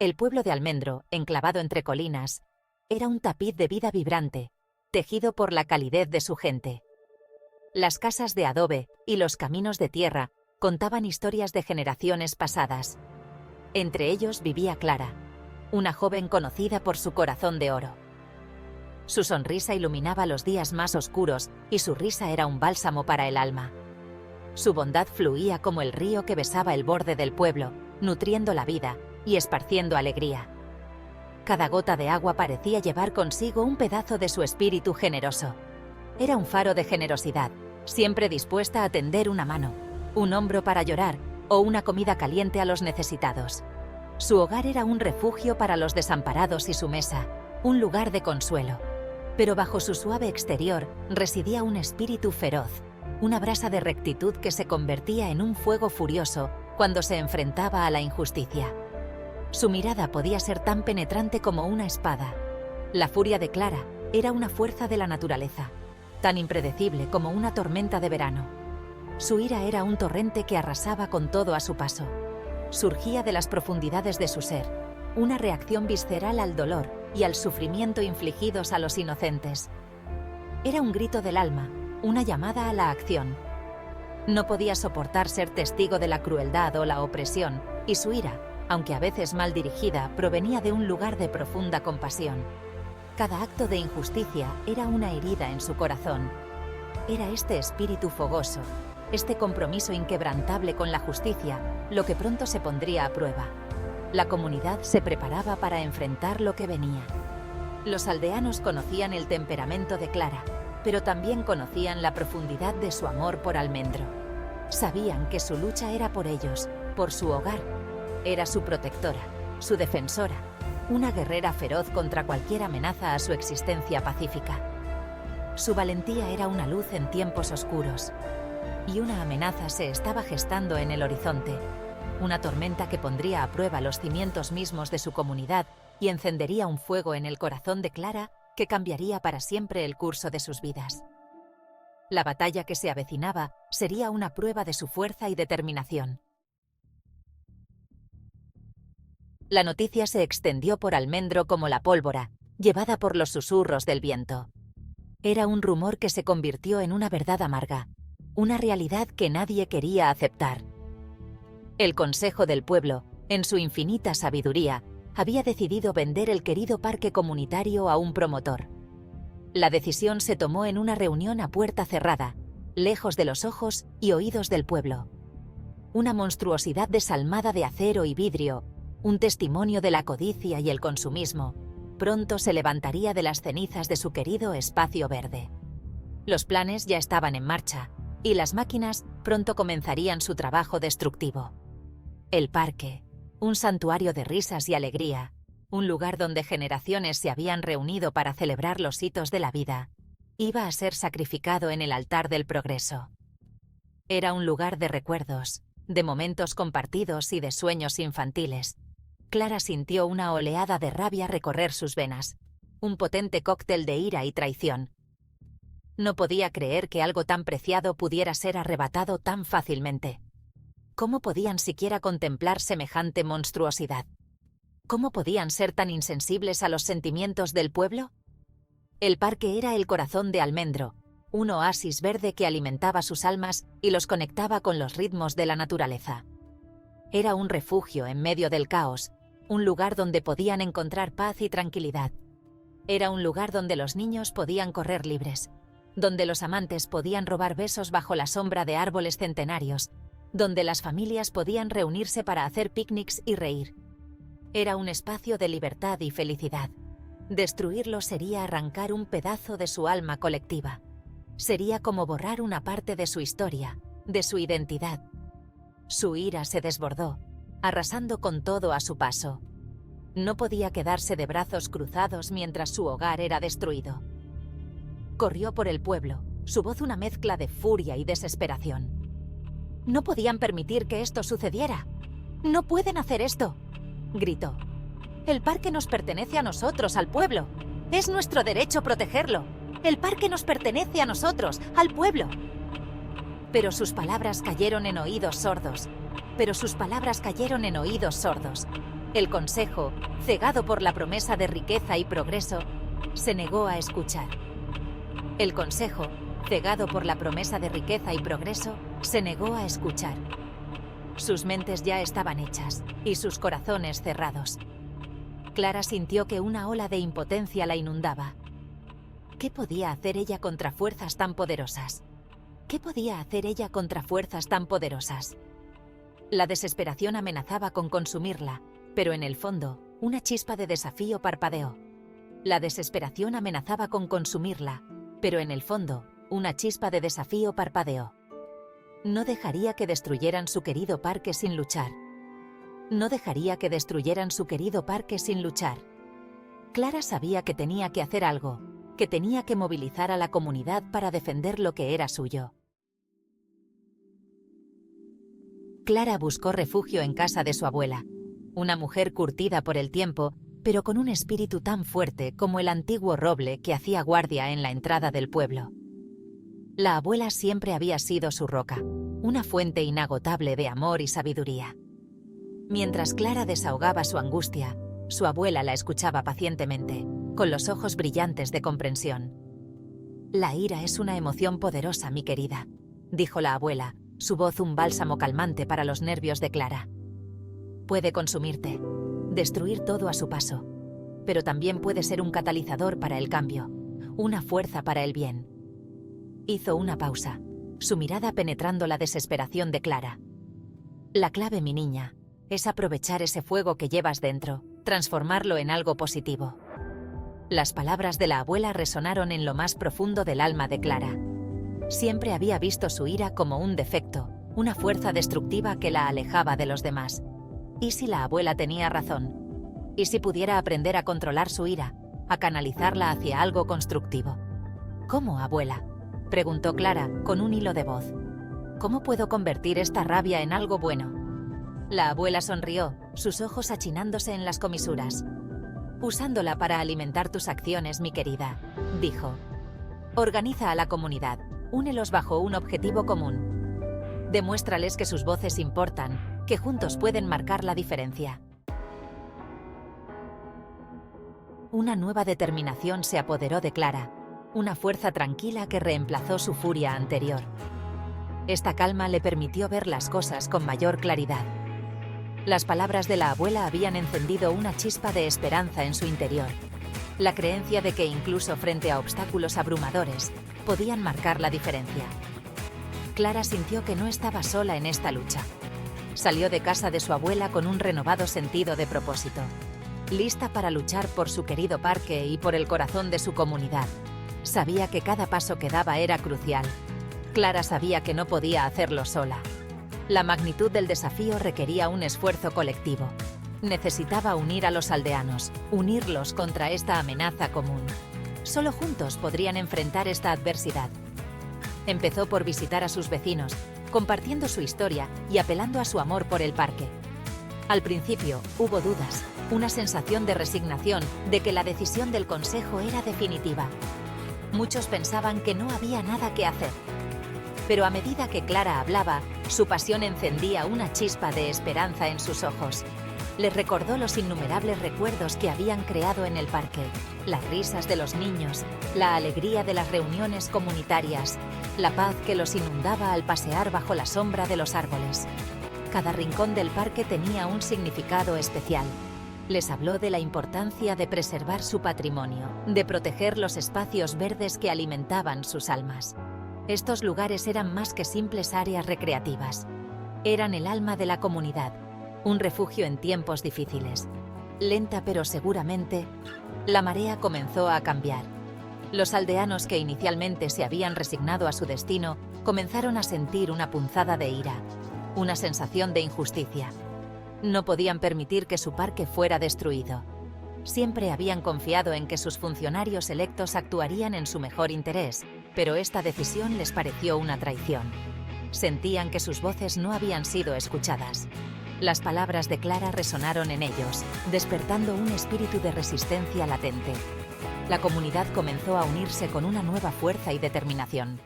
El pueblo de Almendro, enclavado entre colinas, era un tapiz de vida vibrante, tejido por la calidez de su gente. Las casas de adobe y los caminos de tierra contaban historias de generaciones pasadas. Entre ellos vivía Clara, una joven conocida por su corazón de oro. Su sonrisa iluminaba los días más oscuros y su risa era un bálsamo para el alma. Su bondad fluía como el río que besaba el borde del pueblo, nutriendo la vida y esparciendo alegría. Cada gota de agua parecía llevar consigo un pedazo de su espíritu generoso. Era un faro de generosidad, siempre dispuesta a tender una mano, un hombro para llorar o una comida caliente a los necesitados. Su hogar era un refugio para los desamparados y su mesa, un lugar de consuelo. Pero bajo su suave exterior residía un espíritu feroz, una brasa de rectitud que se convertía en un fuego furioso cuando se enfrentaba a la injusticia. Su mirada podía ser tan penetrante como una espada. La furia de Clara era una fuerza de la naturaleza, tan impredecible como una tormenta de verano. Su ira era un torrente que arrasaba con todo a su paso. Surgía de las profundidades de su ser, una reacción visceral al dolor y al sufrimiento infligidos a los inocentes. Era un grito del alma, una llamada a la acción. No podía soportar ser testigo de la crueldad o la opresión, y su ira, aunque a veces mal dirigida, provenía de un lugar de profunda compasión. Cada acto de injusticia era una herida en su corazón. Era este espíritu fogoso, este compromiso inquebrantable con la justicia, lo que pronto se pondría a prueba. La comunidad se preparaba para enfrentar lo que venía. Los aldeanos conocían el temperamento de Clara, pero también conocían la profundidad de su amor por Almendro. Sabían que su lucha era por ellos, por su hogar. Era su protectora, su defensora, una guerrera feroz contra cualquier amenaza a su existencia pacífica. Su valentía era una luz en tiempos oscuros, y una amenaza se estaba gestando en el horizonte, una tormenta que pondría a prueba los cimientos mismos de su comunidad y encendería un fuego en el corazón de Clara que cambiaría para siempre el curso de sus vidas. La batalla que se avecinaba sería una prueba de su fuerza y determinación. La noticia se extendió por Almendro como la pólvora, llevada por los susurros del viento. Era un rumor que se convirtió en una verdad amarga, una realidad que nadie quería aceptar. El Consejo del Pueblo, en su infinita sabiduría, había decidido vender el querido parque comunitario a un promotor. La decisión se tomó en una reunión a puerta cerrada, lejos de los ojos y oídos del pueblo. Una monstruosidad desalmada de acero y vidrio, un testimonio de la codicia y el consumismo, pronto se levantaría de las cenizas de su querido espacio verde. Los planes ya estaban en marcha, y las máquinas pronto comenzarían su trabajo destructivo. El parque, un santuario de risas y alegría, un lugar donde generaciones se habían reunido para celebrar los hitos de la vida, iba a ser sacrificado en el altar del progreso. Era un lugar de recuerdos, de momentos compartidos y de sueños infantiles. Clara sintió una oleada de rabia recorrer sus venas, un potente cóctel de ira y traición. No podía creer que algo tan preciado pudiera ser arrebatado tan fácilmente. ¿Cómo podían siquiera contemplar semejante monstruosidad? ¿Cómo podían ser tan insensibles a los sentimientos del pueblo? El parque era el corazón de Almendro, un oasis verde que alimentaba sus almas y los conectaba con los ritmos de la naturaleza. Era un refugio en medio del caos, un lugar donde podían encontrar paz y tranquilidad. Era un lugar donde los niños podían correr libres, donde los amantes podían robar besos bajo la sombra de árboles centenarios, donde las familias podían reunirse para hacer picnics y reír. Era un espacio de libertad y felicidad. Destruirlo sería arrancar un pedazo de su alma colectiva. Sería como borrar una parte de su historia, de su identidad. Su ira se desbordó, arrasando con todo a su paso. No podía quedarse de brazos cruzados mientras su hogar era destruido. Corrió por el pueblo, su voz una mezcla de furia y desesperación. No podían permitir que esto sucediera. ¡No pueden hacer esto!, gritó. El parque nos pertenece a nosotros, al pueblo. Es nuestro derecho protegerlo. El parque nos pertenece a nosotros, al pueblo. Pero sus palabras cayeron en oídos sordos. El consejo, cegado por la promesa de riqueza y progreso, se negó a escuchar. El consejo, cegado por la promesa de riqueza y progreso, se negó a escuchar. Sus mentes ya estaban hechas y sus corazones cerrados. Clara sintió que una ola de impotencia la inundaba. ¿Qué podía hacer ella contra fuerzas tan poderosas? ¿Qué podía hacer ella contra fuerzas tan poderosas? La desesperación amenazaba con consumirla, pero en el fondo, una chispa de desafío parpadeó. La desesperación amenazaba con consumirla, pero en el fondo, una chispa de desafío parpadeó. No dejaría que destruyeran su querido parque sin luchar. No dejaría que destruyeran su querido parque sin luchar. Clara sabía que tenía que hacer algo, que tenía que movilizar a la comunidad para defender lo que era suyo. Clara buscó refugio en casa de su abuela, una mujer curtida por el tiempo, pero con un espíritu tan fuerte como el antiguo roble que hacía guardia en la entrada del pueblo. La abuela siempre había sido su roca, una fuente inagotable de amor y sabiduría. Mientras Clara desahogaba su angustia, su abuela la escuchaba pacientemente, con los ojos brillantes de comprensión. «La ira es una emoción poderosa, mi querida», dijo la abuela, su voz un bálsamo calmante para los nervios de Clara. «Puede consumirte, destruir todo a su paso, pero también puede ser un catalizador para el cambio, una fuerza para el bien». Hizo una pausa, su mirada penetrando la desesperación de Clara. «La clave, mi niña, es aprovechar ese fuego que llevas dentro, transformarlo en algo positivo». Las palabras de la abuela resonaron en lo más profundo del alma de Clara. Siempre había visto su ira como un defecto, una fuerza destructiva que la alejaba de los demás. ¿Y si la abuela tenía razón? ¿Y si pudiera aprender a controlar su ira, a canalizarla hacia algo constructivo? ¿Cómo, abuela?, preguntó Clara, con un hilo de voz. ¿Cómo puedo convertir esta rabia en algo bueno? La abuela sonrió, sus ojos achinándose en las comisuras. «Usándola para alimentar tus acciones, mi querida», dijo. «Organiza a la comunidad, únelos bajo un objetivo común. Demuéstrales que sus voces importan, que juntos pueden marcar la diferencia». Una nueva determinación se apoderó de Clara, una fuerza tranquila que reemplazó su furia anterior. Esta calma le permitió ver las cosas con mayor claridad. Las palabras de la abuela habían encendido una chispa de esperanza en su interior, la creencia de que incluso frente a obstáculos abrumadores, podían marcar la diferencia. Clara sintió que no estaba sola en esta lucha. Salió de casa de su abuela con un renovado sentido de propósito, lista para luchar por su querido parque y por el corazón de su comunidad. Sabía que cada paso que daba era crucial. Clara sabía que no podía hacerlo sola. La magnitud del desafío requería un esfuerzo colectivo. Necesitaba unir a los aldeanos, unirlos contra esta amenaza común. Solo juntos podrían enfrentar esta adversidad. Empezó por visitar a sus vecinos, compartiendo su historia y apelando a su amor por el parque. Al principio, hubo dudas, una sensación de resignación de que la decisión del consejo era definitiva. Muchos pensaban que no había nada que hacer. Pero a medida que Clara hablaba, su pasión encendía una chispa de esperanza en sus ojos. Les recordó los innumerables recuerdos que habían creado en el parque, las risas de los niños, la alegría de las reuniones comunitarias, la paz que los inundaba al pasear bajo la sombra de los árboles. Cada rincón del parque tenía un significado especial. Les habló de la importancia de preservar su patrimonio, de proteger los espacios verdes que alimentaban sus almas. Estos lugares eran más que simples áreas recreativas. Eran el alma de la comunidad, un refugio en tiempos difíciles. Lenta pero seguramente, la marea comenzó a cambiar. Los aldeanos que inicialmente se habían resignado a su destino comenzaron a sentir una punzada de ira, una sensación de injusticia. No podían permitir que su parque fuera destruido. Siempre habían confiado en que sus funcionarios electos actuarían en su mejor interés, pero esta decisión les pareció una traición. Sentían que sus voces no habían sido escuchadas. Las palabras de Clara resonaron en ellos, despertando un espíritu de resistencia latente. La comunidad comenzó a unirse con una nueva fuerza y determinación.